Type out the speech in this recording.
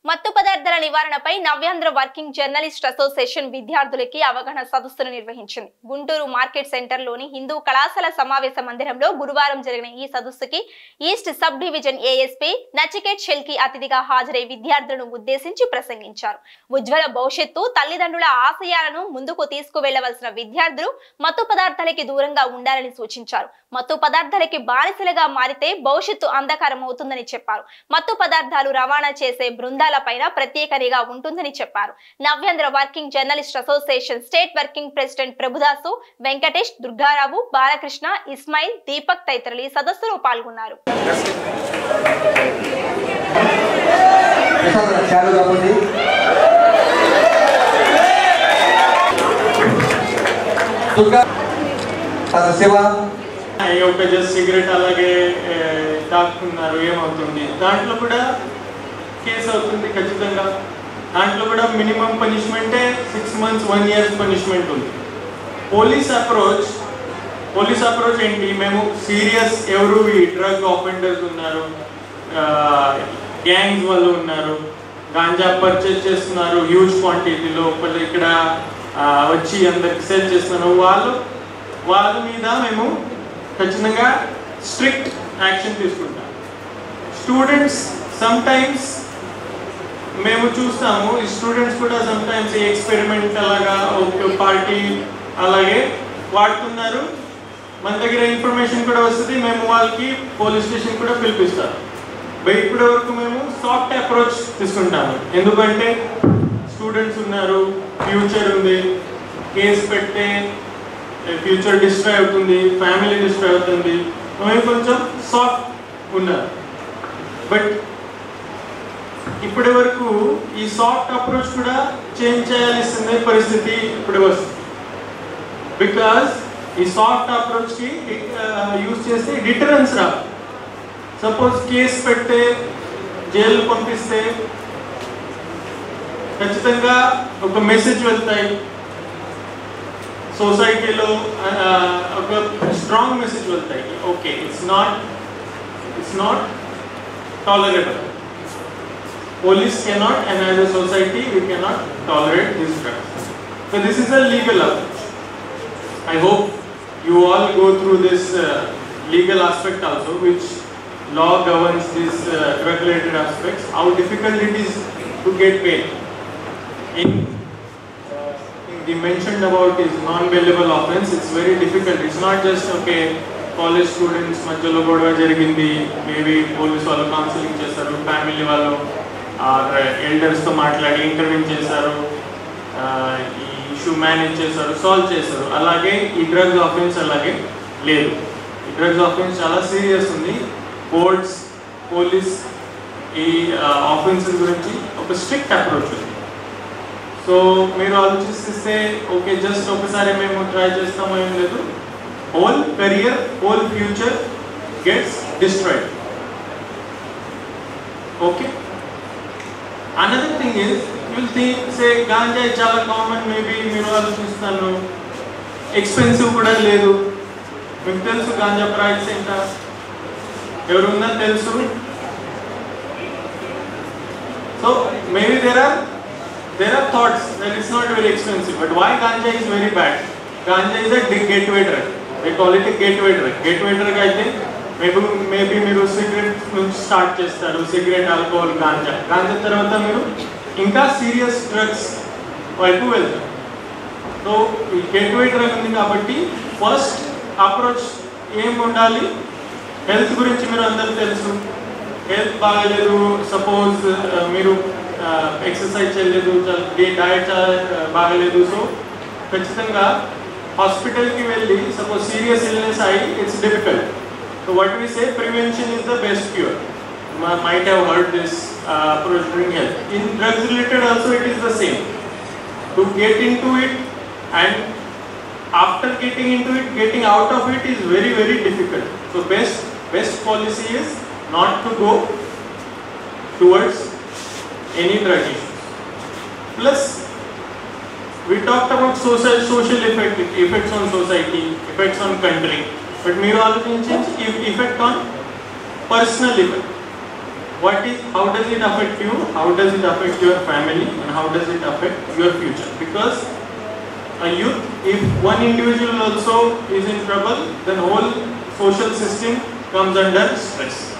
మత్తు పదార్థాల నివారణపై నవ్యాంధ్ర వర్కింగ్ జర్నలిస్ట్ అసోసియేషన్ విద్యార్థులకి అవగాహన సదస్సును నిర్వహించింది. గుంటూరు మార్కెట్ సెంటర్లోని హిందూ కళాశాల సమావేశ మందిరంలో గురువారం జరిగిన ఈ సదస్సుకి east sub division ASP Nachiket Shelke అతిథిగా హాజరై విద్యార్థులను ఉద్దేశించి ప్రసంగించారు. ఉజ్వల భవిష్యత్తు, తల్లిదండ్రుల ఆశయాలను ముందుకు తీసుకువెళ్లవలసిన విద్యార్థులు మత్తు పదార్థాలకి దూరంగా ఉండాలని సూచించారు. మత్తు పదార్థాలకి బానిసలుగా మారితే భవిష్యత్తు అంధకారం అవుతుందని చెప్పారు. మత్తు పదార్థాలు రవాణా చేసే బృందాల పైన ప్రత్యేక నిఘా ఉంటుందని చెప్పారు. Navyandhra working journalist association state working president Prabhudas, Venkatesh, Durgarao, Balakrishna, Ismail, Deepak తదితరులు ఈ సదస్సులో పాల్గొన్నారు. సిగరెట్ అలాగే తాకుతున్నారు, ఏమవుతుంది? దాంట్లో కూడా కేసు అవుతుంది ఖచ్చితంగా. దాంట్లో కూడా మినిమం పనిష్మెంటే 6 months 1 year పనిష్మెంట్ ఉంది. పోలీస్ అప్రోచ్ ఏంటి? మేము సీరియస్ ఎవరు ఈ డ్రగ్ ఆఫెండర్స్ ఉన్నారు, గ్యాంగ్స్ వాళ్ళు ఉన్నారు, గాంజా పర్చేస్ చేస్తున్నారు హ్యూజ్ క్వాంటిటీలో, ఇక్కడ వచ్చి అందరికి సేల్ చేస్తున్నారు, వాళ్ళ మీద మేము ఖచ్చితంగా స్ట్రిక్ట్ యాక్షన్ తీసుకుంటాం. స్టూడెంట్స్ సమ్టైమ్స్ మేము చూస్తాము, ఈ స్టూడెంట్స్ కూడా సమ్టైమ్స్ ఈ ఎక్స్పెరిమెంట్ అలాగా ఒక పార్టీ అలాగే వాడుతున్నారు. మన దగ్గర ఇన్ఫర్మేషన్ కూడా వస్తుంది, మేము వాళ్ళకి పోలీస్ స్టేషన్ కూడా పిలిపిస్తారు. ఇప్పటి వరకు మేము సాఫ్ట్ అప్రోచ్ తీసుకుంటాము. ఎందుకంటే స్టూడెంట్స్ ఉన్నారు, ఫ్యూచర్ ఉంది, కేసు పెడితే ఫ్యూచర్ డిస్ట్రాయ్ అవుతుంది, ఫ్యామిలీ డిస్ట్రాయ్ అవుతుంది. మేము కొంచెం సాఫ్ట్ ఉన్నారు. బట్ ఇప్పటి వరకు ఈ సాఫ్ట్ అప్రోచ్ కూడా చేంజ్ చేయాల్సిన పరిస్థితి ఇప్పుడు వస్తుంది. బికాస్ ఈ సాఫ్ట్ అప్రోచ్కి యూజ్ చేస్తే డిటరెన్స్ రాదు. సపోజ్ కేసు పెడితే జైలు పంపిస్తే ఖచ్చితంగా ఒక మెసేజ్ వెళ్తాయి సొసైటీలో, ఒక స్ట్రాంగ్ మెసేజ్ వెళ్తాయి. Okay, it's not tolerable. Police cannot, and as a society we cannot tolerate this drugs. So this is a legal approach. I hope you all go through this legal aspect also, which law governs these drug related aspects, how difficult it is to get bail. In the mentioned about is non-bailable offense, it's very difficult. It's not just okay, college students మధ్యలో గొడవ జరిగింది, maybe police వాళ్ళు counselling చేస్తారు, family వాళ్ళు ఎల్డర్స్తో మాట్లాడి interview చేశారు, ఈ issue manage చేశారు, సాల్వ్ చేశారు. అలాగే ఈ డ్రగ్స్ ఆఫెన్స్ అలాగే లేదు. ఈ డ్రగ్స్ ఆఫెన్స్ చాలా సీరియస్ ఉంది. కోర్ట్స్, పోలీస్ ఈ ఆఫెన్సెస్ గురించి ఒక స్ట్రిక్ట్ అప్రోచ్ ఉంది. సో మీరు ఆలోచిస్తే ఓకే, జస్ట్ ఒకసారి మేము ట్రై చేస్తామో ఏం లేదు, whole career, whole future gets destroyed. Okay, another thing is, you'll think, say ganja is చాలా కామన్, మేబీ మీరు ఆలోచిస్తాను ఎక్స్పెన్సివ్ కూడా లేదు. మీకు తెలుసు గాంజా ప్రైస్ ఎంత, ఎవరున్నా తెలుసు. So maybe there are thoughts that it's not very expensive, but why ganja is very bad? Ganja is a gateway drug. They call it a gateway drug. Gateway drug అయితే maybe మీరు cigarette నుంచి start చేస్తారు, cigarette, alcohol, ganja తర్వాత మీరు ఇంకా serious drugs వైపు వెళ్తారు. So ఈ గేట్వే డ్రగ్ ఉంది కాబట్టి ఫస్ట్ అప్రోచ్ ఏం ఉండాలి? హెల్త్ గురించి మీరు అందరూ తెలుసు, హెల్త్ బాగలేదు, సపోజ్ మీరు ఎక్సర్సైజ్ చేయలేదు, డయట్ బాగలేదు, సో ఖచ్చితంగా హాస్పిటల్కి వెళ్ళి సపోజ్ సీరియస్ ఇల్నెస్ అయ్యి it's difficult. So what we say, prevention is the best cure. You might have heard this approach during health. In drugs related also it is the same. To get into it and after getting into it, getting out of it is very, very difficult. So best policy is not to go towards any drug issue. Plus we talked about social effects on society, effects on country. But మీరు ఆలోచించి effect on personal effect. how does it affect you, how does it affect your family, and how does it affect your future? Because a youth, if one individual also is in trouble, then whole social system comes under stress.